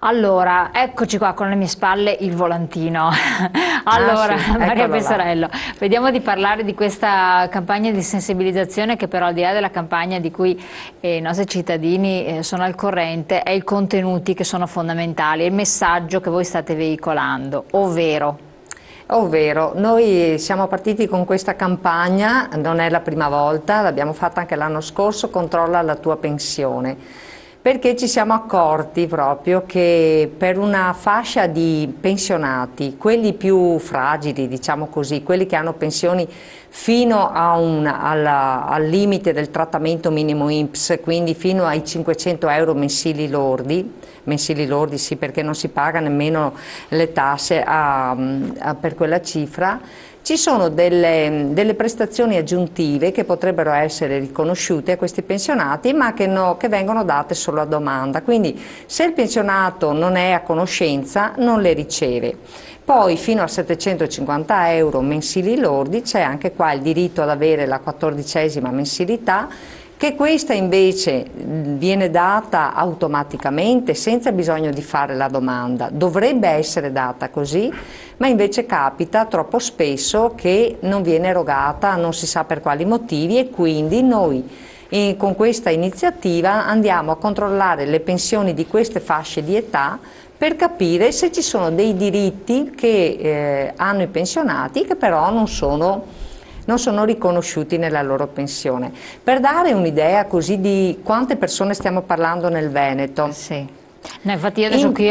Allora, eccoci qua con le mie spalle il volantino. Allora, Sì, Maria eccolo là. Pesarello, vediamo di parlare di questa campagna di sensibilizzazione che però al di là della campagna di cui i nostri cittadini sono al corrente, è i contenuti che sono fondamentali, il messaggio che voi state veicolando, ovvero. Ovvero, noi siamo partiti con questa campagna, non è la prima volta, l'abbiamo fatta anche l'anno scorso, controlla la tua pensione, perché ci siamo accorti proprio che per una fascia di pensionati, quelli più fragili, diciamo così, quelli che hanno pensioni fino al limite del trattamento minimo INPS, quindi fino ai 500 euro mensili lordi sì, perché non si paga nemmeno le tasse per quella cifra. Ci sono delle prestazioni aggiuntive che potrebbero essere riconosciute a questi pensionati, ma che vengono date solo a domanda. Quindi se il pensionato non è a conoscenza, non le riceve. Poi fino a 750 euro mensili lordi c'è anche qua il diritto ad avere la 14ª mensilità, che questa invece viene data automaticamente senza bisogno di fare la domanda. Dovrebbe essere data così, ma invece capita troppo spesso che non viene erogata, non si sa per quali motivi, e quindi noi con questa iniziativa andiamo a controllare le pensioni di queste fasce di età per capire se ci sono dei diritti che hanno i pensionati che però non sono riconosciuti nella loro pensione. Per dare un'idea così di quante persone stiamo parlando nel Veneto. Sì. No, infatti io adesso qui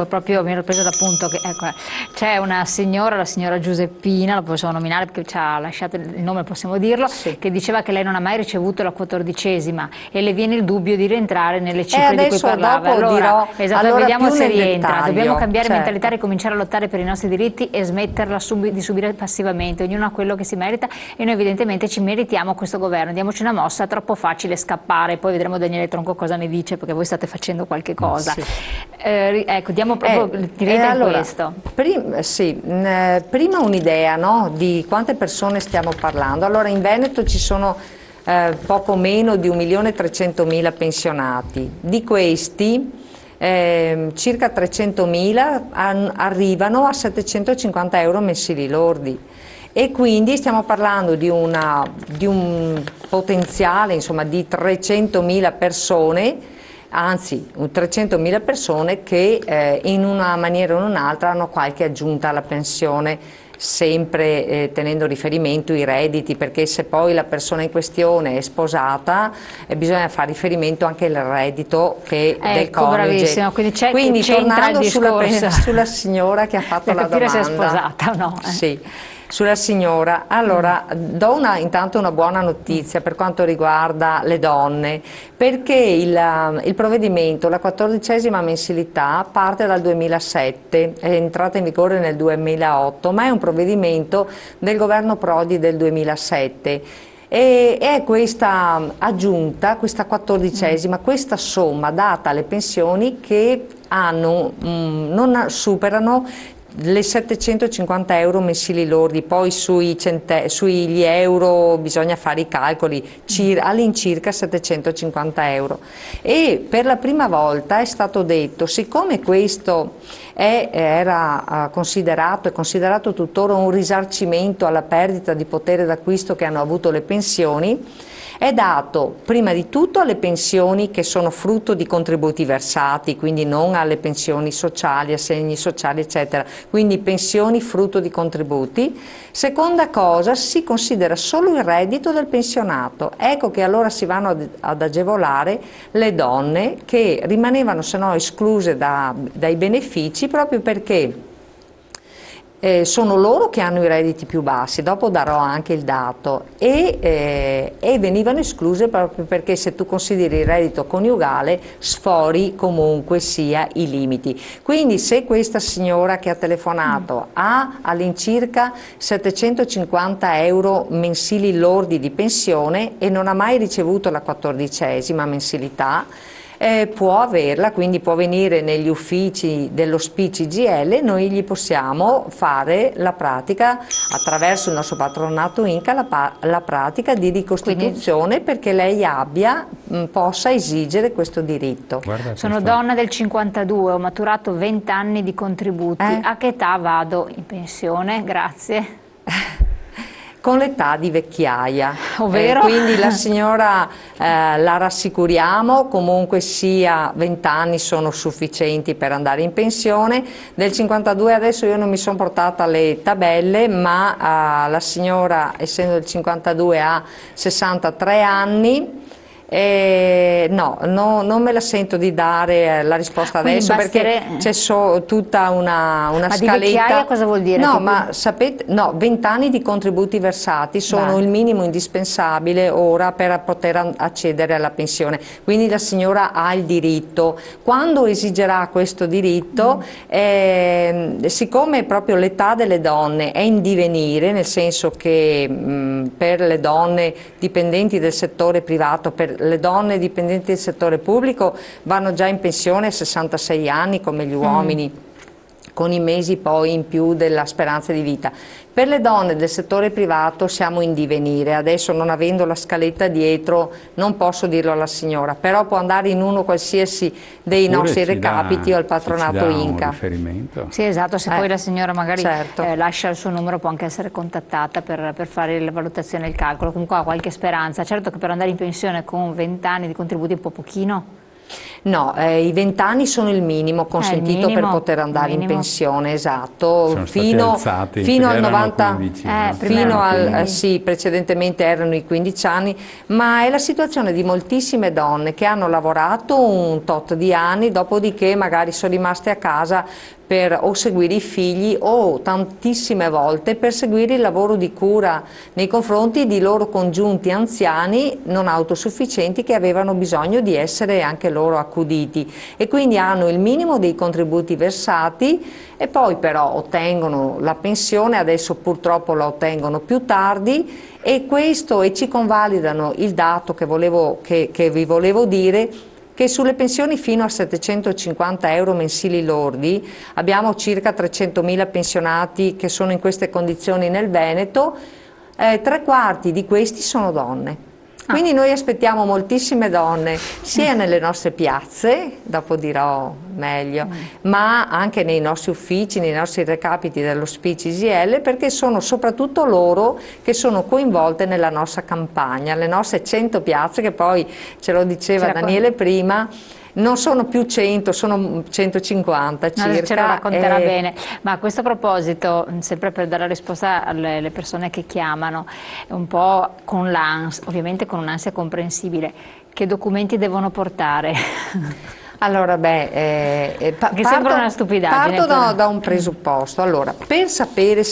proprio mi ero presa d'appunto che ecco, c'è una signora, la signora Giuseppina, la possiamo nominare perché ci ha lasciato il nome, possiamo dirlo, Sì. che diceva che lei non ha mai ricevuto la 14ª e le viene il dubbio di rientrare nelle cifre di cui parlava. Dopo dirò, Esatto, vediamo se rientra. dettaglio, Dobbiamo cambiare certo. mentalità, ricominciare a lottare per i nostri diritti e smetterla di subire passivamente, ognuno ha quello che si merita e noi evidentemente ci meritiamo questo governo. Diamoci una mossa, è troppo facile scappare, poi vedremo Daniele Tronco cosa ne dice perché voi state facendo qualche cosa. Sì. Ecco, diamo proprio diretta in questo. Prima un'idea, no, di quante persone stiamo parlando. Allora in Veneto ci sono poco meno di 1.300.000 pensionati. Di questi circa 300.000 arrivano a 750 euro mensili lordi. E quindi stiamo parlando di un potenziale, insomma, di 300.000 persone, anzi 300.000 persone che in una maniera o in un'altra hanno qualche aggiunta alla pensione, sempre tenendo riferimento ai redditi, perché se poi la persona in questione è sposata bisogna fare riferimento anche al reddito del coniuge. Bravissimo, quindi tornando sulla signora che ha fatto la domanda, capire se è sposata o no. Sì. Sulla signora, allora do intanto una buona notizia per quanto riguarda le donne, perché il provvedimento, la 14ª mensilità, parte dal 2007, è entrata in vigore nel 2008, ma è un provvedimento del governo Prodi del 2007. E è questa aggiunta, questa 14ª, questa somma data alle pensioni che non superano le 750 euro mensili lordi, poi sugli euro bisogna fare i calcoli, all'incirca 750 euro. E per la prima volta è stato detto, siccome questo era considerato e considerato tuttora un risarcimento alla perdita di potere d'acquisto che hanno avuto le pensioni, è dato prima di tutto alle pensioni che sono frutto di contributi versati, quindi non alle pensioni sociali, assegni sociali eccetera, quindi pensioni frutto di contributi. Seconda cosa, si considera solo il reddito del pensionato, ecco che allora si vanno ad agevolare le donne che rimanevano se no escluse dai benefici proprio perché sono loro che hanno i redditi più bassi, dopo darò anche il dato, e venivano escluse proprio perché se tu consideri il reddito coniugale sfori comunque sia i limiti. Quindi se questa signora che ha telefonato ha all'incirca 750 euro mensili lordi di pensione e non ha mai ricevuto la 14ª mensilità, può averla, quindi può venire negli uffici dello SPI CGIL, noi gli possiamo fare la pratica attraverso il nostro patronato INCA, la pratica di ricostituzione, perché lei possa esigere questo diritto. Sono donna del 52, ho maturato 20 anni di contributi, a che età vado in pensione? Grazie. Con l'età di vecchiaia, ovvero? Quindi la signora la rassicuriamo, comunque sia 20 anni sono sufficienti per andare in pensione. Del 52 adesso io non mi sono portata le tabelle, ma la signora, essendo del 52, ha 63 anni. No, non me la sento di dare la risposta adesso, perché c'è tutta una ma scaletta. Di vecchiaia cosa vuol dire? No, ma sapete, no, 20 anni di contributi versati sono il minimo indispensabile ora per poter accedere alla pensione, quindi la signora ha il diritto. Quando esigerà questo diritto, siccome proprio l'età delle donne è in divenire, nel senso che per le donne dipendenti del settore privato, per le donne dipendenti del settore pubblico vanno già in pensione a 66 anni come gli uomini, con i mesi poi in più della speranza di vita. Per le donne del settore privato siamo in divenire, adesso non avendo la scaletta dietro non posso dirlo alla signora, però può andare in uno qualsiasi dei nostri recapiti o al patronato INCA. Un riferimento. Sì, esatto, se poi la signora magari lascia il suo numero può anche essere contattata per fare la valutazione e il calcolo, comunque ha qualche speranza. Certo che per andare in pensione con 20 anni di contributi è un po' pochino. No, i 20 anni sono il minimo consentito per poter andare in pensione, esatto, fino al 90, 15, sì, precedentemente erano i 15 anni, ma è la situazione di moltissime donne che hanno lavorato un tot di anni, dopodiché magari sono rimaste a casa per o seguire i figli o tantissime volte per seguire il lavoro di cura nei confronti di loro congiunti anziani non autosufficienti che avevano bisogno di essere anche loro accuditi, e quindi hanno il minimo dei contributi versati e poi però ottengono la pensione, adesso purtroppo la ottengono più tardi, e ci convalidano il dato che vi volevo dire, che sulle pensioni fino a 750 euro mensili lordi abbiamo circa 300.000 pensionati che sono in queste condizioni nel Veneto, 3/4 di questi sono donne. Quindi noi aspettiamo moltissime donne sia nelle nostre piazze, dopo dirò meglio, ma anche nei nostri uffici, nei nostri recapiti dello SPI CGIL, perché sono soprattutto loro che sono coinvolte nella nostra campagna, le nostre 100 piazze, che poi ce lo diceva Daniele prima, non sono più 100, sono 150 circa. No, ce lo racconterà bene. Ma a questo proposito, sempre per dare la risposta alle persone che chiamano, un po' con l'ansia, ovviamente con un'ansia comprensibile, che documenti devono portare? Allora, che sembra una stupidaggine. Parto da un presupposto. Allora, per sapere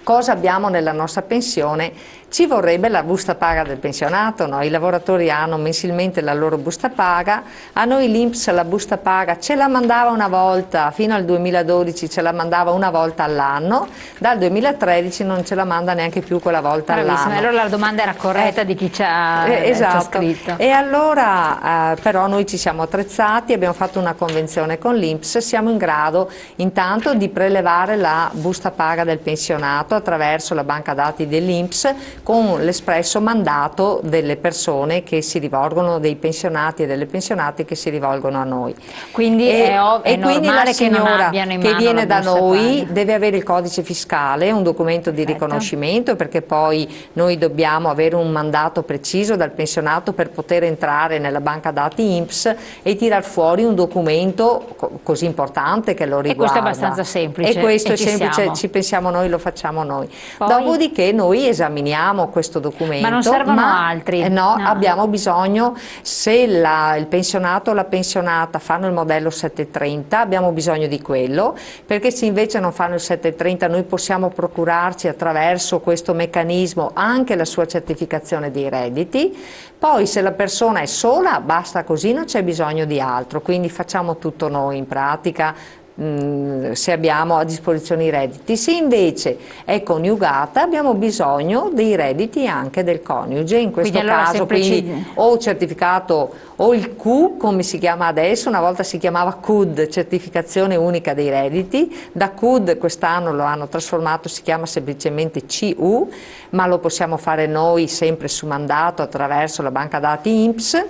cosa abbiamo nella nostra pensione ci vorrebbe la busta paga del pensionato, no? I lavoratori hanno mensilmente la loro busta paga, a noi l'INPS la busta paga ce la mandava una volta, fino al 2012 ce la mandava una volta all'anno, dal 2013 non ce la manda neanche più quella volta all'anno. Allora la domanda era corretta di chi ci ha scritto. E allora però noi ci siamo attrezzati, abbiamo fatto una convenzione con l'INPS, siamo in grado intanto di prelevare la busta paga del pensionato attraverso la banca dati dell'INPS con l'espresso mandato delle persone che si rivolgono, dei pensionati e delle pensionate che si rivolgono a noi. Quindi è quindi la signora che viene da noi paga deve avere il codice fiscale, un documento di riconoscimento, perché poi noi dobbiamo avere un mandato preciso dal pensionato per poter entrare nella banca dati INPS e tirar fuori un documento così importante che lo riguarda. E questo è abbastanza semplice. E questo è semplice, ci pensiamo noi, lo facciamo noi. Poi, dopodiché noi esaminiamo questo documento. Ma non servono altri? No, abbiamo bisogno, se il pensionato o la pensionata fanno il modello 730, abbiamo bisogno di quello, perché se invece non fanno il 730 noi possiamo procurarci attraverso questo meccanismo anche la sua certificazione dei redditi. Poi se la persona è sola basta così, non c'è bisogno di altro, quindi facciamo tutto noi in pratica se abbiamo a disposizione i redditi. Se invece è coniugata abbiamo bisogno dei redditi anche del coniuge, in questo caso quindi o certificato o il Q come si chiama adesso, una volta si chiamava CUD, certificazione unica dei redditi, da CUD quest'anno lo hanno trasformato, si chiama semplicemente CU, ma lo possiamo fare noi sempre su mandato attraverso la banca dati INPS.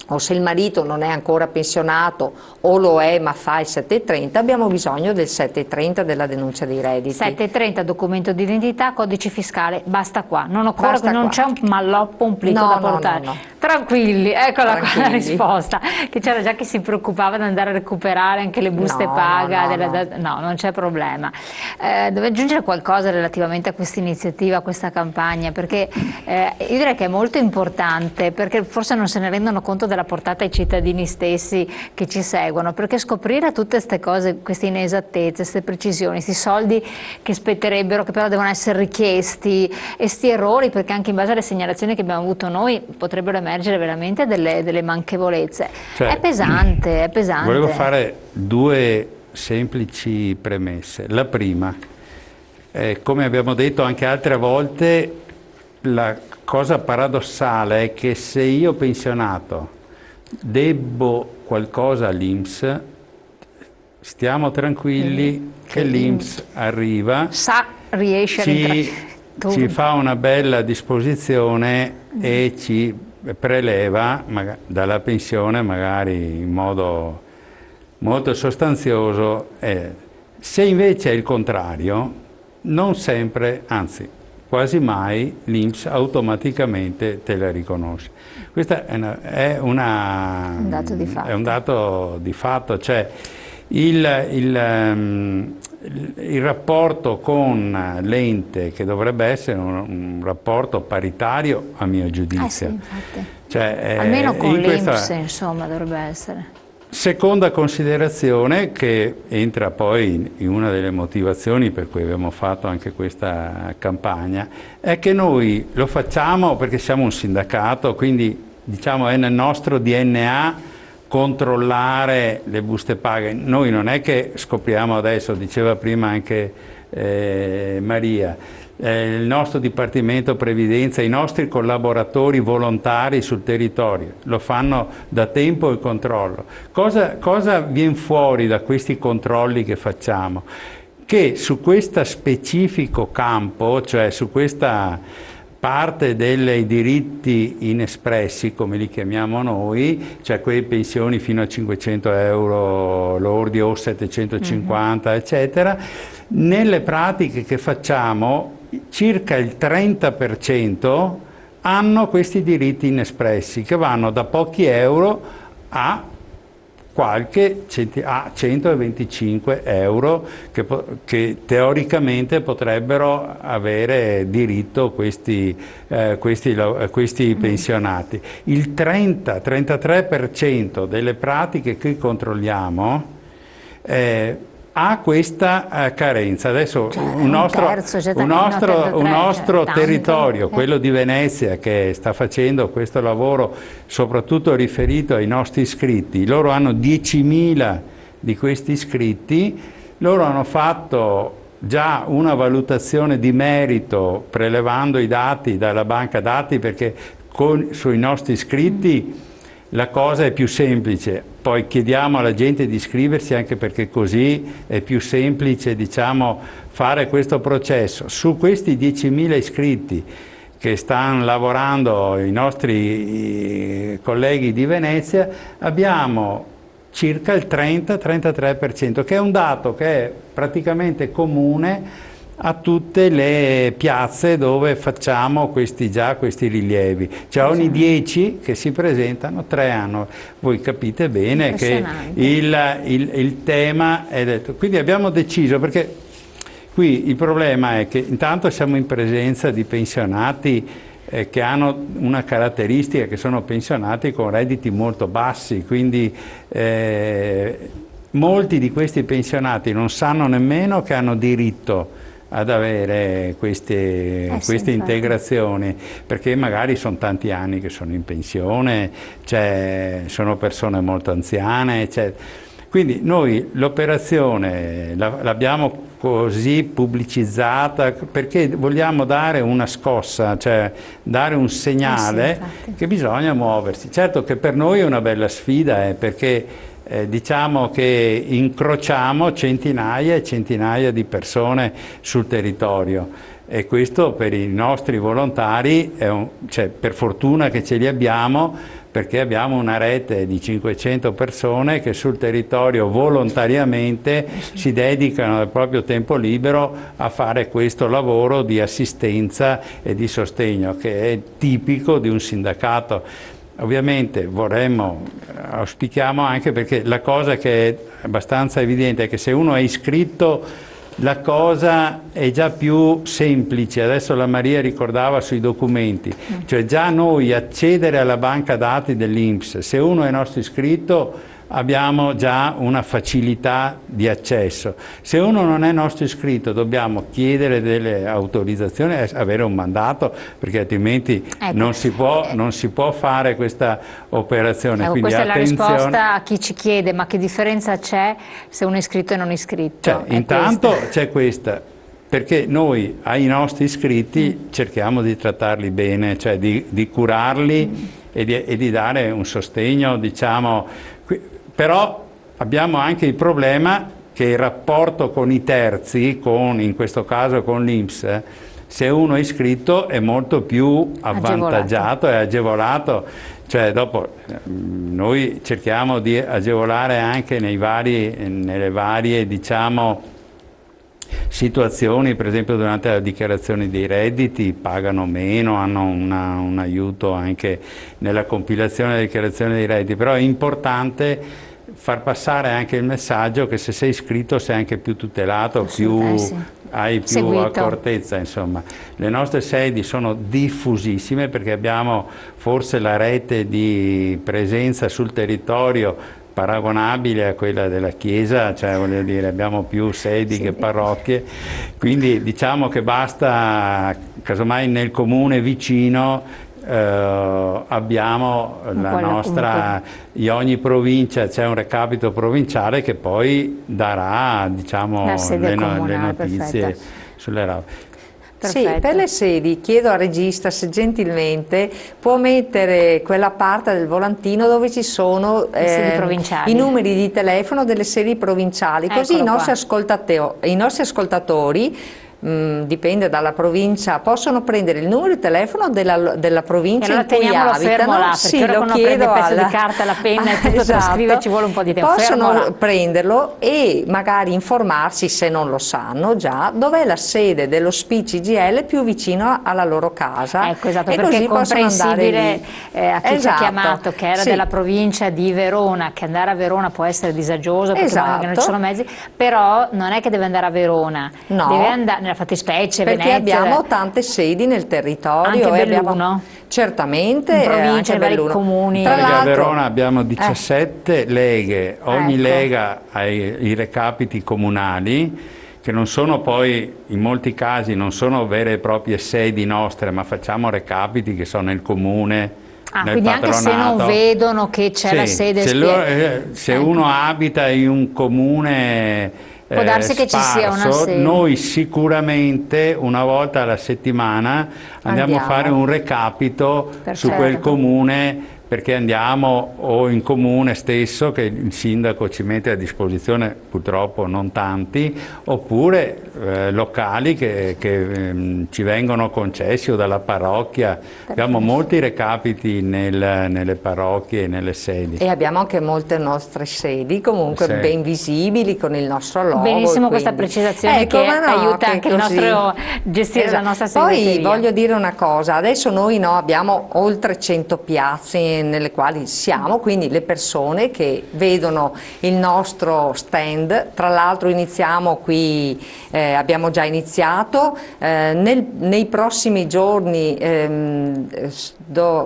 O se il marito non è ancora pensionato o lo è ma fa il 730, abbiamo bisogno del 730 della denuncia dei redditi. 730 documento di identità, codice fiscale, basta qua, non occorre, non c'è un malloppo, un plico da portare. No. Tranquilli, eccola qua la risposta, che c'era già chi si preoccupava di andare a recuperare anche le buste paga, no, non c'è problema. Dove aggiungere qualcosa relativamente a questa iniziativa, a questa campagna, perché io direi che è molto importante, perché forse non se ne rendono conto della portata ai cittadini stessi che ci seguono, perché scoprire tutte queste cose, queste inesattezze, queste precisioni, questi soldi che spetterebbero, che però devono essere richiesti, e sti errori, perché anche in base alle segnalazioni che abbiamo avuto noi potrebbero emergere veramente delle manchevolezze. Cioè, è pesante, è pesante. Volevo fare due semplici premesse. La prima, come abbiamo detto anche altre volte, la cosa paradossale è che se io pensionato debbo qualcosa all'INPS, stiamo tranquilli che l'INPS arriva, riesce ci fa una bella disposizione e ci preleva dalla pensione magari in modo molto sostanzioso. Se invece è il contrario, non sempre, anzi quasi mai l'INPS automaticamente te la riconosce. Questo è un dato di fatto, cioè il rapporto con l'ente, che dovrebbe essere un rapporto paritario a mio giudizio. Sì, infatti. Cioè, almeno con l'INPS insomma dovrebbe essere. Seconda considerazione, che entra poi in una delle motivazioni per cui abbiamo fatto anche questa campagna, è che noi lo facciamo perché siamo un sindacato, quindi diciamo è nel nostro DNA controllare le buste paga. Noi non è che scopriamo adesso, diceva prima anche Maria, il nostro Dipartimento Previdenza, i nostri collaboratori volontari sul territorio lo fanno da tempo il controllo. Cosa viene fuori da questi controlli che facciamo? Che su questo specifico campo, cioè su questa parte dei diritti inespressi, come li chiamiamo noi, cioè quelle pensioni fino a 500 euro lordi o 750, eccetera, nelle pratiche che facciamo circa il 30% hanno questi diritti inespressi che vanno da pochi euro a 125 euro che teoricamente potrebbero avere diritto questi pensionati. Il 30-33% delle pratiche che controlliamo ha questa carenza. Adesso un nostro territorio, quello di Venezia, che sta facendo questo lavoro soprattutto riferito ai nostri iscritti, loro hanno 10.000 di questi iscritti, loro hanno fatto già una valutazione di merito prelevando i dati dalla banca dati, perché sui nostri iscritti la cosa è più semplice. Poi chiediamo alla gente di iscriversi anche perché così è più semplice, diciamo, fare questo processo. Su questi 10.000 iscritti che stanno lavorando i nostri colleghi di Venezia, abbiamo circa il 30-33%, che è un dato che è praticamente comune a tutte le piazze dove facciamo questi rilievi. Cioè ogni 10 che si presentano, 3 hanno. Voi capite bene che il tema è detto. Quindi abbiamo deciso, perché qui il problema è che intanto siamo in presenza di pensionati che hanno una caratteristica, che sono pensionati con redditi molto bassi, quindi molti di questi pensionati non sanno nemmeno che hanno diritto ad avere queste integrazioni, perché magari sono tanti anni che sono in pensione, sono persone molto anziane, eccetera. Quindi noi l'operazione l'abbiamo così pubblicizzata perché vogliamo dare una scossa, cioè dare un segnale che bisogna muoversi. Certo che per noi è una bella sfida, perché diciamo che incrociamo centinaia e centinaia di persone sul territorio, e questo per i nostri volontari cioè, per fortuna che ce li abbiamo, perché abbiamo una rete di 500 persone che sul territorio volontariamente si dedicano al proprio tempo libero a fare questo lavoro di assistenza e di sostegno, che è tipico di un sindacato. Ovviamente auspichiamo anche, perché la cosa che è abbastanza evidente è che se uno è iscritto la cosa è già più semplice. Adesso la Maria ricordava sui documenti, cioè già noi accedere alla banca dati dell'INPS, se uno è nostro iscritto abbiamo già una facilità di accesso. Se uno non è nostro iscritto dobbiamo chiedere delle autorizzazioni, avere un mandato, perché altrimenti non si può fare questa operazione. Quindi questa attenzione. È la risposta a chi ci chiede: ma che differenza c'è se uno è iscritto e non iscritto? Cioè, intanto c'è questa, perché noi ai nostri iscritti cerchiamo di trattarli bene, cioè di curarli e di dare un sostegno, diciamo. Però abbiamo anche il problema che il rapporto con i terzi, in questo caso con l'INPS, se uno è iscritto è molto più avvantaggiato e agevolato. Cioè dopo noi cerchiamo di agevolare anche nelle varie, diciamo, situazioni, per esempio durante la dichiarazione dei redditi pagano meno, hanno un aiuto anche nella compilazione della dichiarazione dei redditi, però è importante far passare anche il messaggio che se sei iscritto sei anche più tutelato, hai più seguito. Accortezza, insomma. Le nostre sedi sono diffusissime perché abbiamo forse la rete di presenza sul territorio paragonabile a quella della Chiesa, cioè voglio dire abbiamo più sedi che parrocchie, quindi diciamo che basta, casomai nel comune vicino abbiamo la nostra, in ogni provincia c'è un recapito provinciale che poi darà, diciamo, le notizie sulle RAV. Sì, per le sedi chiedo al regista se gentilmente può mettere quella parte del volantino dove ci sono i numeri di telefono delle sedi provinciali, così i nostri ascoltatori dipende dalla provincia, possono prendere il numero di telefono della provincia in cui abitano. Là, sì, lo chiedo il pezzo di carta, la penna e tutto da scrivere, ci vuole un po' di tempo. Possono prenderlo e magari informarsi, se non lo sanno già, dov'è la sede dello SPI CGIL più vicino alla loro casa. Ecco, esatto, perché è comprensibile a chi ci ha chiamato, che era della provincia di Verona, che andare a Verona può essere disagioso perché magari non ci sono mezzi, però non è che deve andare a Verona, deve andare nella fattispecie perché Venezia, abbiamo tante sedi nel territorio, anche Belluno, certamente in provincia, nei vari comuni. Tra l'altro a Verona abbiamo 17 leghe, ogni lega ha i recapiti comunali, che non sono poi, in molti casi non sono vere e proprie sedi nostre, ma facciamo recapiti che sono nel comune, nel quindi patronato. Anche se non vedono che c'è la sede, se uno abita in un comune può darsi che ci sia una sede. Noi sicuramente una volta alla settimana andiamo a fare un recapito su quel comune, perché andiamo o in comune stesso, che il sindaco ci mette a disposizione, purtroppo non tanti, oppure locali che ci vengono concessi o dalla parrocchia. Abbiamo molti recapiti nelle parrocchie e nelle sedi. E abbiamo anche molte nostre sedi comunque ben visibili con il nostro logo. Benissimo, questa precisazione che aiuta anche il nostro gestire la nostra segreteria. Poi voglio dire una cosa, adesso noi abbiamo oltre 100 piazze nelle quali siamo, quindi le persone che vedono il nostro stand, tra l'altro iniziamo qui, abbiamo già iniziato, nei prossimi giorni,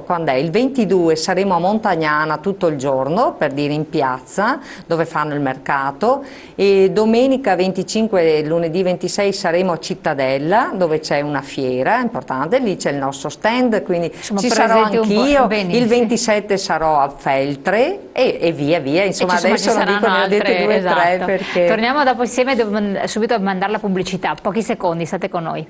quando è? Il 22 saremo a Montagnana tutto il giorno, per dire in piazza, dove fanno il mercato, e domenica 25 e lunedì 26 saremo a Cittadella, dove c'è una fiera importante, lì c'è il nostro stand, quindi ci sarò anch'io, il 27 27 sarò a Feltre e via via, insomma, adesso lo dico, ne ho dette 2 o 3 perché... Torniamo dopo insieme, devo subito mandare la pubblicità, pochi secondi, state con noi.